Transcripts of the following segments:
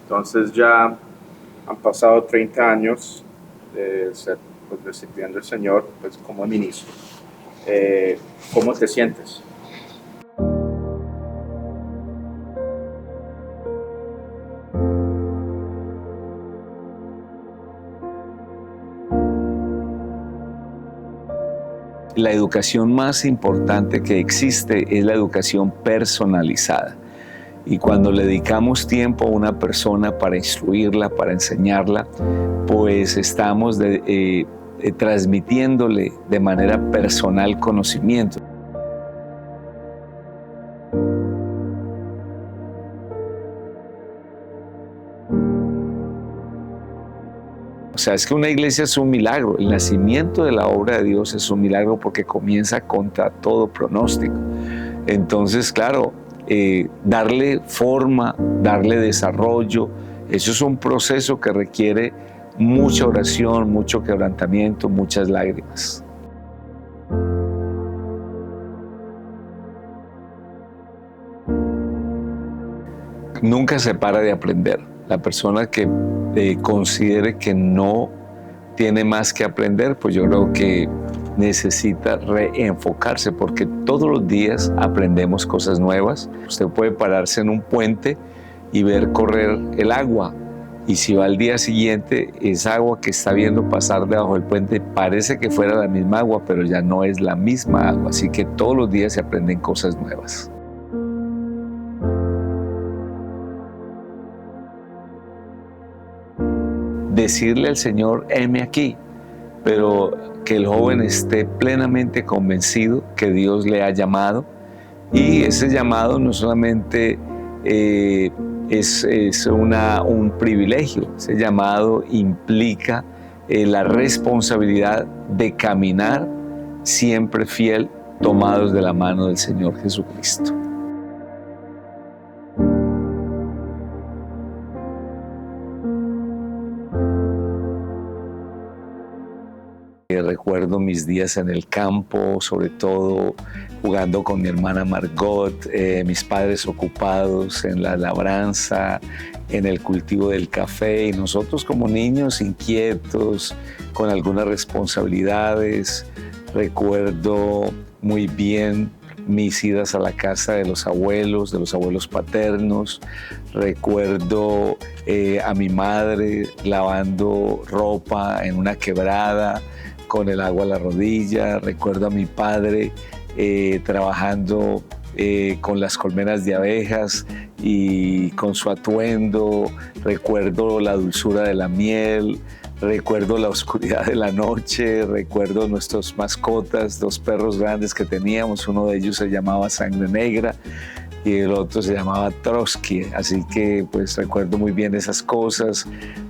Entonces ya han pasado 30 años de ser, pues, de sirviendo al Señor, pues, como ministro. ¿Cómo te sientes? La educación más importante que existe es la educación personalizada. Y cuando le dedicamos tiempo a una persona para instruirla, para enseñarla, pues estamos transmitiéndole de manera personal conocimiento. O sea, es que una iglesia es un milagro. El nacimiento de la obra de Dios es un milagro porque comienza contra todo pronóstico. Entonces, claro, darle forma, darle desarrollo, eso es un proceso que requiere mucha oración, mucho quebrantamiento, muchas lágrimas. Nunca se para de aprender. La persona que considere que no tiene más que aprender, pues yo creo que necesita reenfocarse, porque todos los días aprendemos cosas nuevas. Usted puede pararse en un puente y ver correr el agua, y si va al día siguiente, esa agua que está viendo pasar debajo del puente parece que fuera la misma agua, pero ya no es la misma agua. Así que todos los días se aprenden cosas nuevas. Decirle al Señor, heme aquí, pero que el joven esté plenamente convencido que Dios le ha llamado, y ese llamado no solamente es un privilegio, ese llamado implica la responsabilidad de caminar siempre fiel, tomados de la mano del Señor Jesucristo. Recuerdo mis días en el campo, sobre todo jugando con mi hermana Margot, mis padres ocupados en la labranza, en el cultivo del café, y nosotros como niños inquietos, con algunas responsabilidades. Recuerdo muy bien mis idas a la casa de los abuelos paternos. Recuerdo a mi madre lavando ropa en una quebrada, con el agua a la rodilla. Recuerdo a mi padre trabajando con las colmenas de abejas y con su atuendo. Recuerdo la dulzura de la miel. Recuerdo la oscuridad de la noche. Recuerdo nuestras mascotas, 2 perros grandes que teníamos. Uno de ellos se llamaba Sangre Negra y el otro se llamaba Trotsky. Así que pues recuerdo muy bien esas cosas.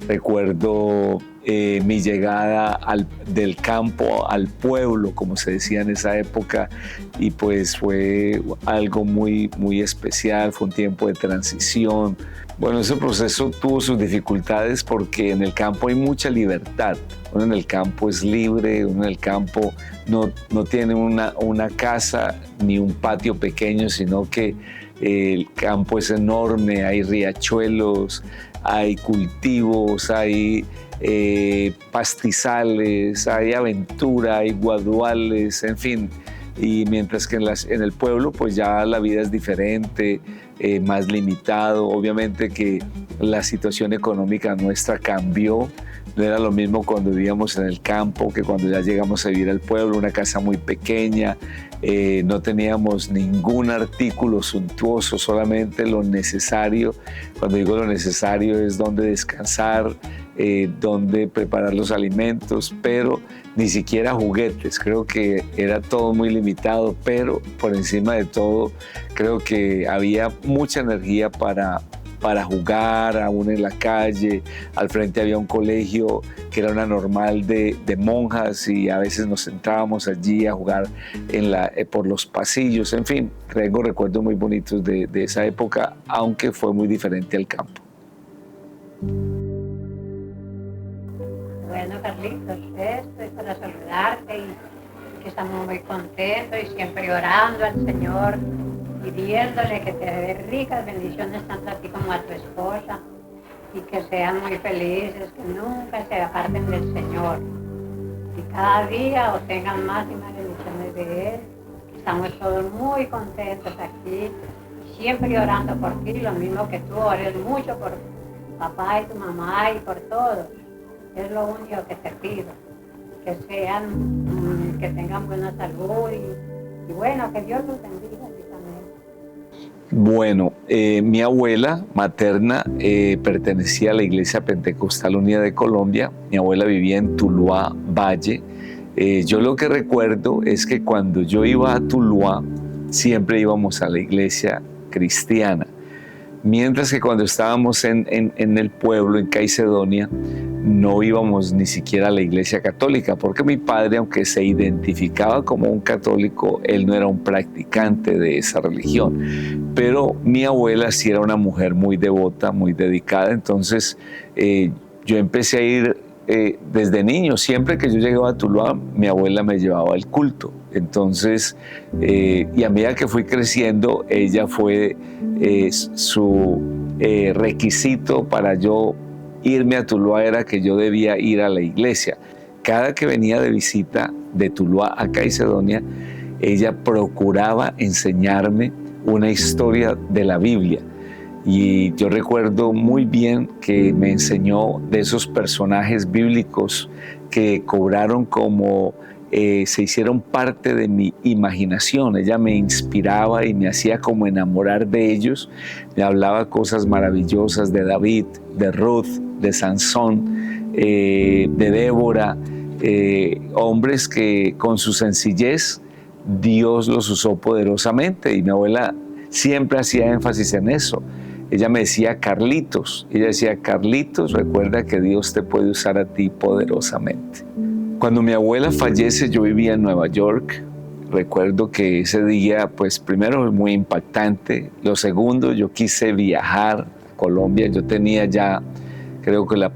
Recuerdo mi llegada del campo al pueblo, como se decía en esa época, y pues fue algo muy, muy especial. Fue un tiempo de transición. Bueno, ese proceso tuvo sus dificultades porque en el campo hay mucha libertad. Uno en el campo es libre, uno en el campo no tiene una casa ni un patio pequeño, sino que el campo es enorme, hay riachuelos, hay cultivos, hay pastizales, hay aventura, hay guaduales, en fin. Y mientras que en el pueblo pues ya la vida es diferente, más limitado. Obviamente que la situación económica nuestra cambió. No era lo mismo cuando vivíamos en el campo que cuando ya llegamos a vivir al pueblo, una casa muy pequeña. No teníamos ningún artículo suntuoso, solamente lo necesario. Cuando digo lo necesario es donde descansar, donde preparar los alimentos, pero ni siquiera juguetes. Creo que era todo muy limitado, pero por encima de todo creo que había mucha energía para jugar, aún en la calle. Al frente había un colegio que era una normal de monjas, y a veces nos sentábamos allí a jugar por los pasillos. En fin, tengo recuerdos muy bonitos de esa época, aunque fue muy diferente al campo. Bueno, Carlitos, esto es para saludarte y que estamos muy contentos y siempre orando al Señor, pidiéndole que te dé ricas bendiciones tanto a ti como a tu esposa, y que sean muy felices, que nunca se aparten del Señor. Y cada día obtengan más y más bendiciones de Él. Estamos todos muy contentos aquí, siempre orando por ti, lo mismo que tú ores mucho por papá y tu mamá y por todos. Es lo único que te pido, que sean, que tengan buena salud y bueno, que Dios los bendiga a ti también. Bueno, mi abuela materna pertenecía a la Iglesia Pentecostal Unida de Colombia. Mi abuela vivía en Tuluá, Valle. Yo lo que recuerdo es que cuando yo iba a Tuluá, siempre íbamos a la iglesia cristiana. Mientras que cuando estábamos en el pueblo, en Caicedonia, no íbamos ni siquiera a la iglesia católica, porque mi padre, aunque se identificaba como un católico, él no era un practicante de esa religión. Pero mi abuela sí era una mujer muy devota, muy dedicada, entonces yo empecé a ir desde niño. Siempre que yo llegaba a Tuluá, mi abuela me llevaba al culto. Entonces, y a medida que fui creciendo, ella fue su requisito para yo irme a Tuluá era que yo debía ir a la iglesia. Cada que venía de visita de Tuluá a Caicedonia, ella procuraba enseñarme una historia de la Biblia. Y yo recuerdo muy bien que me enseñó de esos personajes bíblicos que cobraron como se hicieron parte de mi imaginación. Ella me inspiraba y me hacía como enamorar de ellos. Me hablaba cosas maravillosas de David, de Ruth, de Sansón, de Débora, hombres que con su sencillez Dios los usó poderosamente, y mi abuela siempre hacía énfasis en eso. Ella me decía Carlitos, ella decía Carlitos, recuerda que Dios te puede usar a ti poderosamente. Cuando mi abuela fallece, yo vivía en Nueva York. Recuerdo que ese día, pues primero muy impactante. Lo segundo, yo quise viajar a Colombia. Yo tenía ya, creo que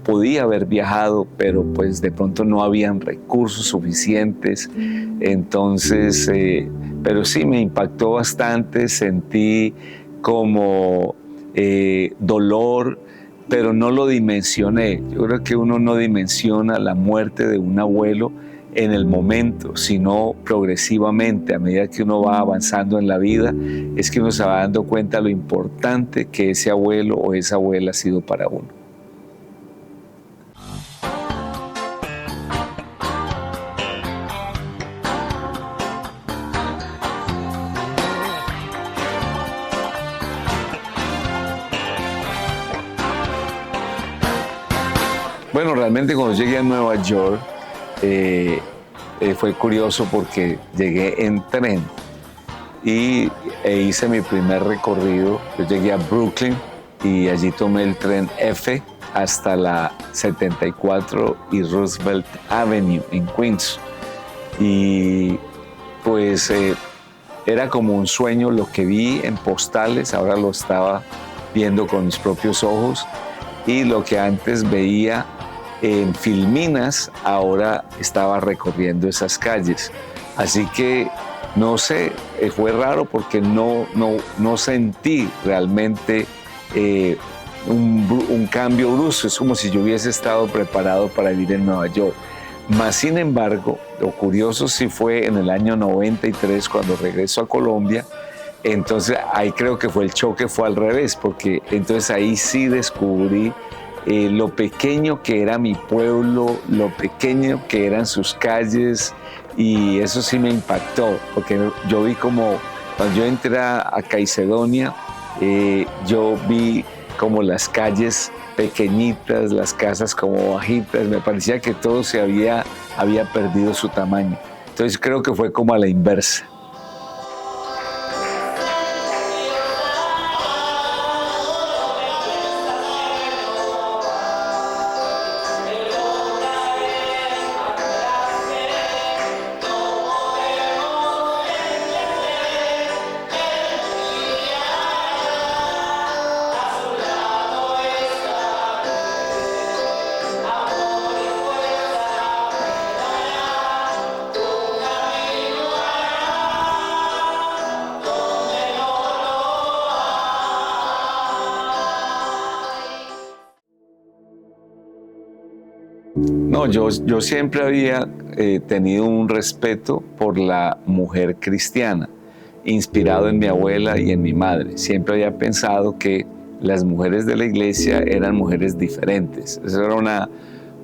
podía haber viajado, pero pues de pronto no habían recursos suficientes. Entonces, pero sí me impactó bastante. Sentí como dolor, pero no lo dimensioné. Yo creo que uno no dimensiona la muerte de un abuelo en el momento, sino progresivamente, a medida que uno va avanzando en la vida, es que uno se va dando cuenta de lo importante que ese abuelo o esa abuela ha sido para uno. Bueno, realmente cuando llegué a Nueva York fue curioso porque llegué en tren e hice mi primer recorrido. Yo llegué a Brooklyn y allí tomé el tren F hasta la 74 y Roosevelt Avenue en Queens. Y pues era como un sueño lo que vi en postales, ahora lo estaba viendo con mis propios ojos, y lo que antes veía en filminas, ahora estaba recorriendo esas calles. Así que, no sé, fue raro porque no sentí realmente un cambio brusco. Es como si yo hubiese estado preparado para vivir en Nueva York. Mas, sin embargo, lo curioso sí fue en el año 93, cuando regreso a Colombia. Entonces, ahí creo que fue el choque, fue al revés, porque entonces ahí sí descubrí lo pequeño que era mi pueblo, lo pequeño que eran sus calles, y eso sí me impactó, porque yo vi como, cuando yo entré a Caicedonia, yo vi como las calles pequeñitas, las casas como bajitas, me parecía que todo se había perdido su tamaño. Entonces creo que fue como a la inversa. No, yo siempre había tenido un respeto por la mujer cristiana, inspirado en mi abuela y en mi madre. Siempre había pensado que las mujeres de la iglesia eran mujeres diferentes. Esa era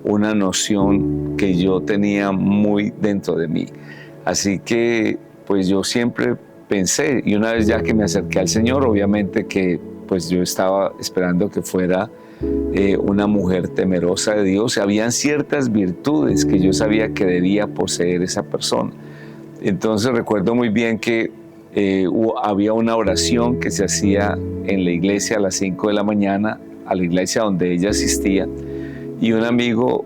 una noción que yo tenía muy dentro de mí. Así que pues yo siempre pensé, y una vez ya que me acerqué al Señor, obviamente que pues yo estaba esperando que fuera una mujer temerosa de Dios. Habían ciertas virtudes que yo sabía que debía poseer esa persona. Entonces recuerdo muy bien que había una oración que se hacía en la iglesia a las 5 de la mañana, a la iglesia donde ella asistía, y un amigo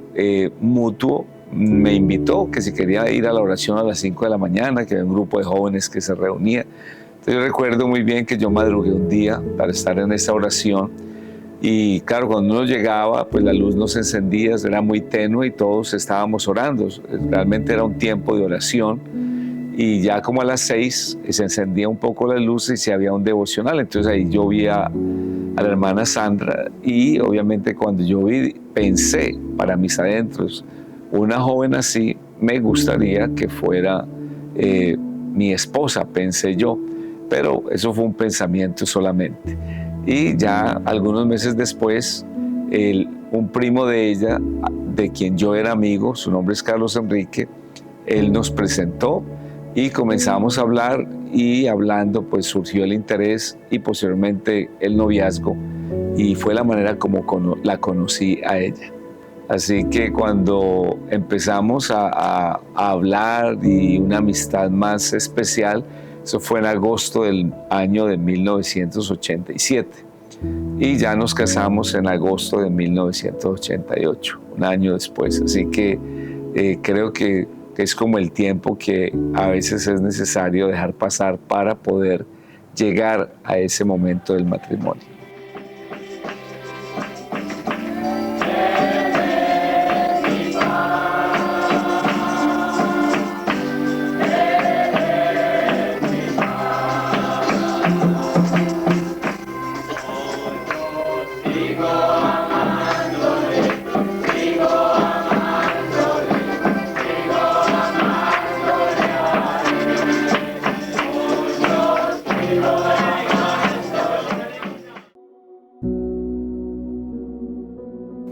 mutuo me invitó que si quería ir a la oración a las 5 de la mañana, que había un grupo de jóvenes que se reunía. Entonces yo recuerdo muy bien que yo madrugué un día para estar en esa oración, y claro, cuando uno llegaba, pues la luz no se encendía, era muy tenue y todos estábamos orando. Realmente era un tiempo de oración, y ya como a las 6 se encendía un poco la luz y se había un devocional. Entonces ahí yo vi a la hermana Sandra, y obviamente cuando yo vi, pensé para mis adentros, una joven así me gustaría que fuera mi esposa, pensé yo, pero eso fue un pensamiento solamente. Y ya algunos meses después, un primo de ella, de quien yo era amigo, su nombre es Carlos Enrique, él nos presentó y comenzamos a hablar, y hablando pues surgió el interés y posteriormente el noviazgo, y fue la manera como la conocí a ella. Así que cuando empezamos a hablar, y una amistad más especial, eso fue en agosto del año de 1987. Y ya nos casamos en agosto de 1988, un año después. Así que creo que es como el tiempo que a veces es necesario dejar pasar para poder llegar a ese momento del matrimonio.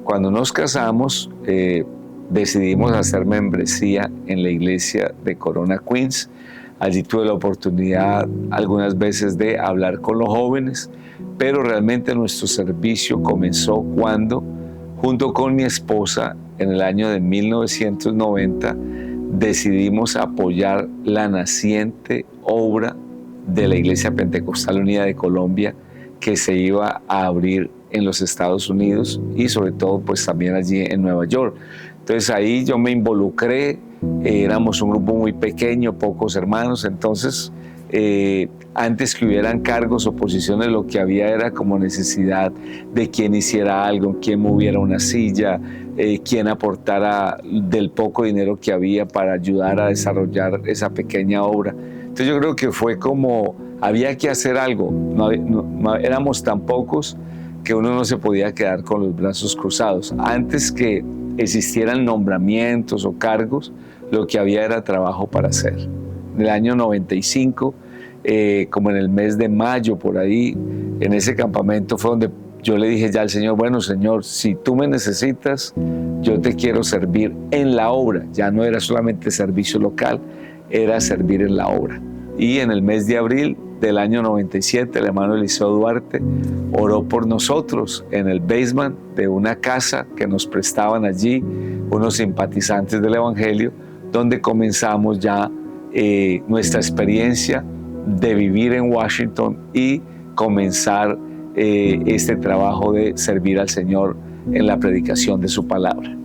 Cuando nos casamos, decidimos hacer membresía en la iglesia de Corona Queens. Allí tuve la oportunidad algunas veces de hablar con los jóvenes, pero realmente nuestro servicio comenzó cuando, junto con mi esposa, en el año de 1990, decidimos apoyar la naciente obra de la Iglesia Pentecostal Unida de Colombia, que se iba a abrir en los Estados Unidos, y sobre todo pues también allí en Nueva York. Entonces ahí yo me involucré, éramos un grupo muy pequeño, pocos hermanos. Entonces antes que hubieran cargos o posiciones, lo que había era como necesidad de quien hiciera algo, quien moviera una silla, quien aportara del poco dinero que había para ayudar a desarrollar esa pequeña obra. Entonces yo creo que fue como, había que hacer algo, éramos tan pocos que uno no se podía quedar con los brazos cruzados. Antes que existieran nombramientos o cargos, lo que había era trabajo para hacer. En el año 95, como en el mes de mayo, por ahí, en ese campamento fue donde yo le dije ya al Señor, bueno Señor, si tú me necesitas, yo te quiero servir en la obra. Ya no era solamente servicio local, era servir en la obra. Y en el mes de abril del año 97, el hermano Eliseo Duarte oró por nosotros en el basement de una casa que nos prestaban allí unos simpatizantes del Evangelio, donde comenzamos ya nuestra experiencia de vivir en Washington y comenzar este trabajo de servir al Señor en la predicación de su palabra.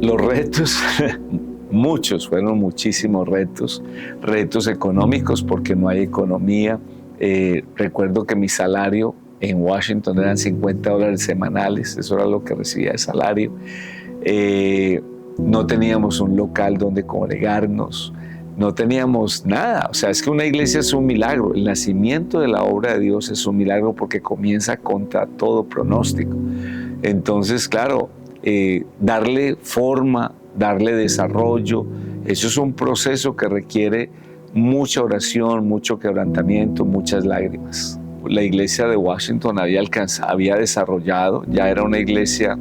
Los retos, muchos, fueron muchísimos retos económicos porque no hay economía. Recuerdo que mi salario en Washington eran $50 semanales, eso era lo que recibía de salario. No teníamos un local donde congregarnos, no teníamos nada. O sea, es que una iglesia es un milagro. El nacimiento de la obra de Dios es un milagro porque comienza contra todo pronóstico. Entonces, claro, darle forma, darle desarrollo, eso es un proceso que requiere mucha oración, mucho quebrantamiento, muchas lágrimas. La iglesia de Washington había desarrollado, ya era una iglesia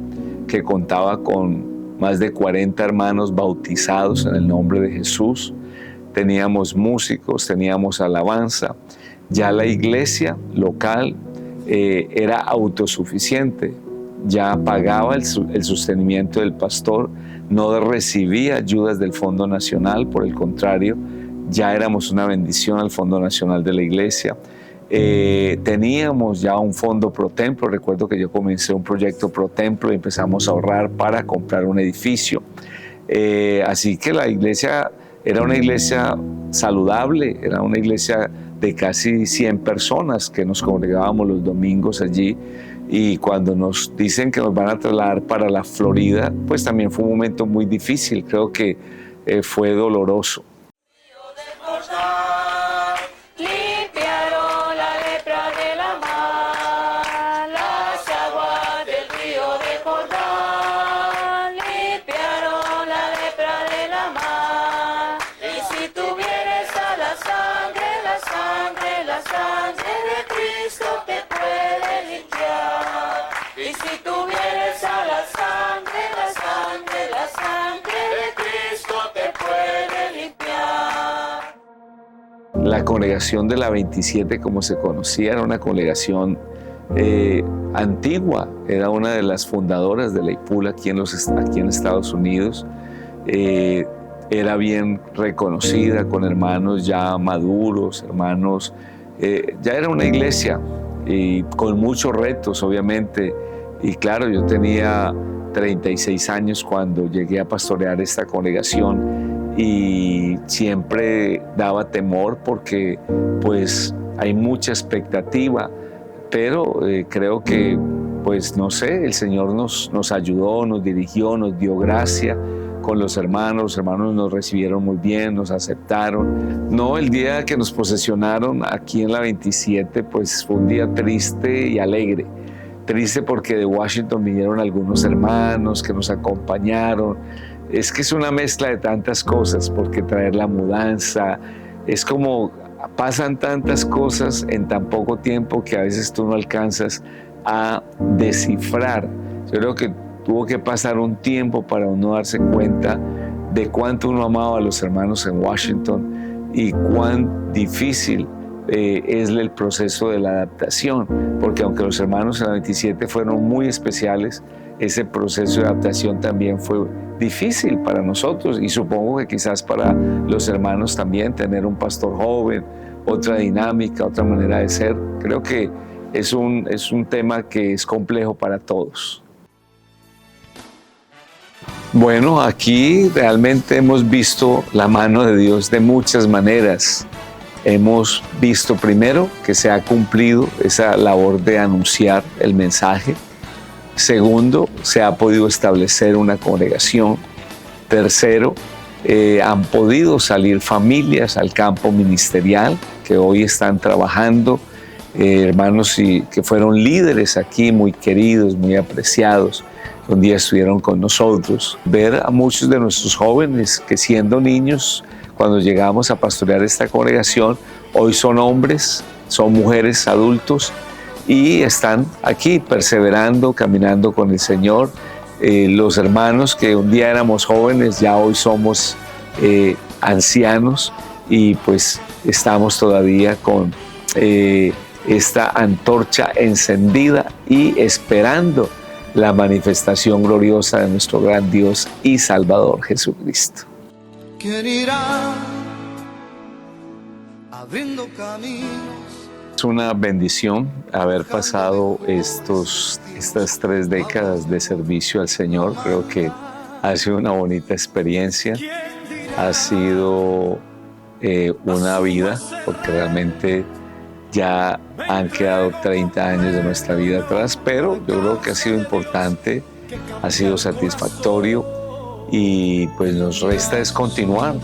que contaba con más de 40 hermanos bautizados en el nombre de Jesús. Teníamos músicos, teníamos alabanza. Ya la iglesia local era autosuficiente, ya pagaba el sostenimiento del pastor, no recibía ayudas del Fondo Nacional, por el contrario, ya éramos una bendición al Fondo Nacional de la iglesia. Teníamos ya un fondo pro templo. Recuerdo que yo comencé un proyecto pro templo y empezamos a ahorrar para comprar un edificio. Así que la iglesia era una iglesia saludable, era una iglesia de casi 100 personas que nos congregábamos los domingos allí. Y cuando nos dicen que nos van a trasladar para la Florida, pues también fue un momento muy difícil, creo que fue doloroso. La congregación de la 27, como se conocía, era una congregación antigua, era una de las fundadoras de la IPUL aquí en Estados Unidos. Era bien reconocida, con hermanos ya maduros, hermanos, ya era una iglesia y con muchos retos, obviamente. Y claro, yo tenía 36 años cuando llegué a pastorear esta congregación y siempre daba temor porque pues hay mucha expectativa, pero creo que pues no sé, el Señor nos ayudó, nos dirigió, nos dio gracia con los hermanos nos recibieron muy bien, nos aceptaron. No, el día que nos posesionaron aquí en la 27 pues fue un día triste y alegre. Triste porque de Washington vinieron algunos hermanos que nos acompañaron. Es que es una mezcla de tantas cosas, porque traer la mudanza, es como pasan tantas cosas en tan poco tiempo que a veces tú no alcanzas a descifrar. Yo creo que tuvo que pasar un tiempo para uno darse cuenta de cuánto uno amaba a los hermanos en Washington y cuán difícil es el proceso de la adaptación, porque aunque los hermanos en la 27 fueron muy especiales, ese proceso de adaptación también fue difícil para nosotros y supongo que quizás para los hermanos también, tener un pastor joven, otra dinámica, otra manera de ser. Creo que es un tema que es complejo para todos. Bueno, aquí realmente hemos visto la mano de Dios de muchas maneras. Hemos visto primero que se ha cumplido esa labor de anunciar el mensaje. Segundo, se ha podido establecer una congregación. Tercero, han podido salir familias al campo ministerial que hoy están trabajando, hermanos que fueron líderes aquí, muy queridos, muy apreciados, que un día estuvieron con nosotros. Ver a muchos de nuestros jóvenes que siendo niños, cuando llegamos a pastorear esta congregación, hoy son hombres, son mujeres, adultos, y están aquí perseverando, caminando con el Señor. Los hermanos que un día éramos jóvenes, ya hoy somos ancianos y pues estamos todavía con esta antorcha encendida y esperando la manifestación gloriosa de nuestro gran Dios y Salvador Jesucristo. ¿Quién irá abriendo caminos? Es una bendición haber pasado estas 3 décadas de servicio al Señor. Creo que Ha sido una bonita experiencia, ha sido una vida, porque realmente ya han quedado 30 años de nuestra vida atrás, pero yo creo que ha sido importante, ha sido satisfactorio y pues nos resta es continuar.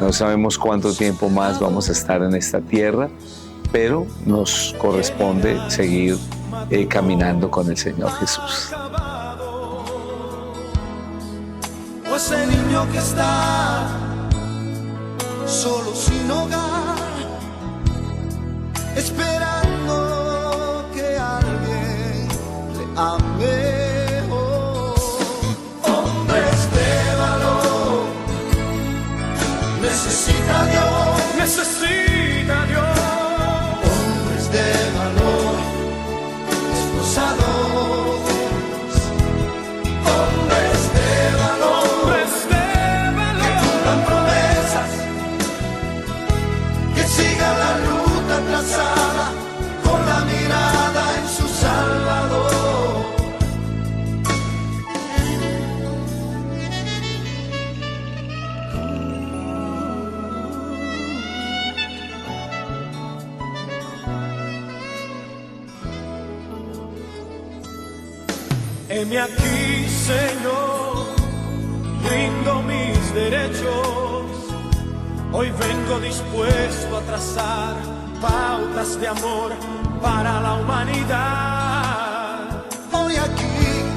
No sabemos cuánto tiempo más vamos a estar en esta tierra, pero nos corresponde seguir caminando con el Señor Jesús. O ese niño que está solo sin hogar, esperando que alguien le ame. Oh, hombres de valor, necesita a Dios, necesita a Dios. Hombres de valor, esforzados, hombres de valor, que cumplan promesas, que sigan la ruta trazada con la mirada en su Salvador. Heme aquí, Señor, rindo mis derechos. Hoy vengo dispuesto a trazar pautas de amor para la humanidad. Hoy aquí,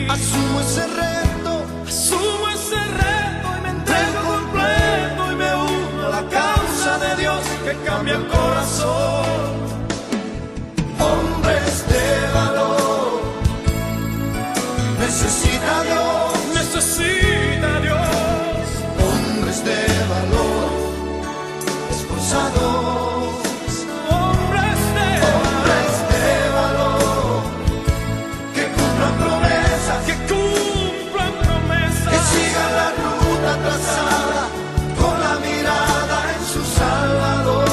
asumo ese reto y me entrego completo y me uno a la causa de Dios que cambia el corazón. Hombres de valor, necesita a Dios, necesita a Dios. Hombres de valor, esforzados, hombres de valor, que cumplan promesas, que sigan la ruta trazada con la mirada en su Salvador.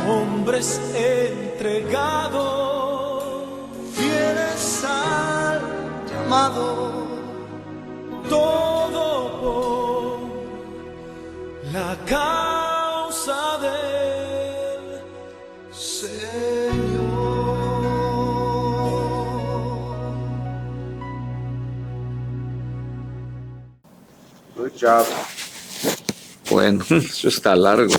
Hombres entregados, fieles al llamado, todo por la causa del Señor. Good job. Bueno, eso está largo.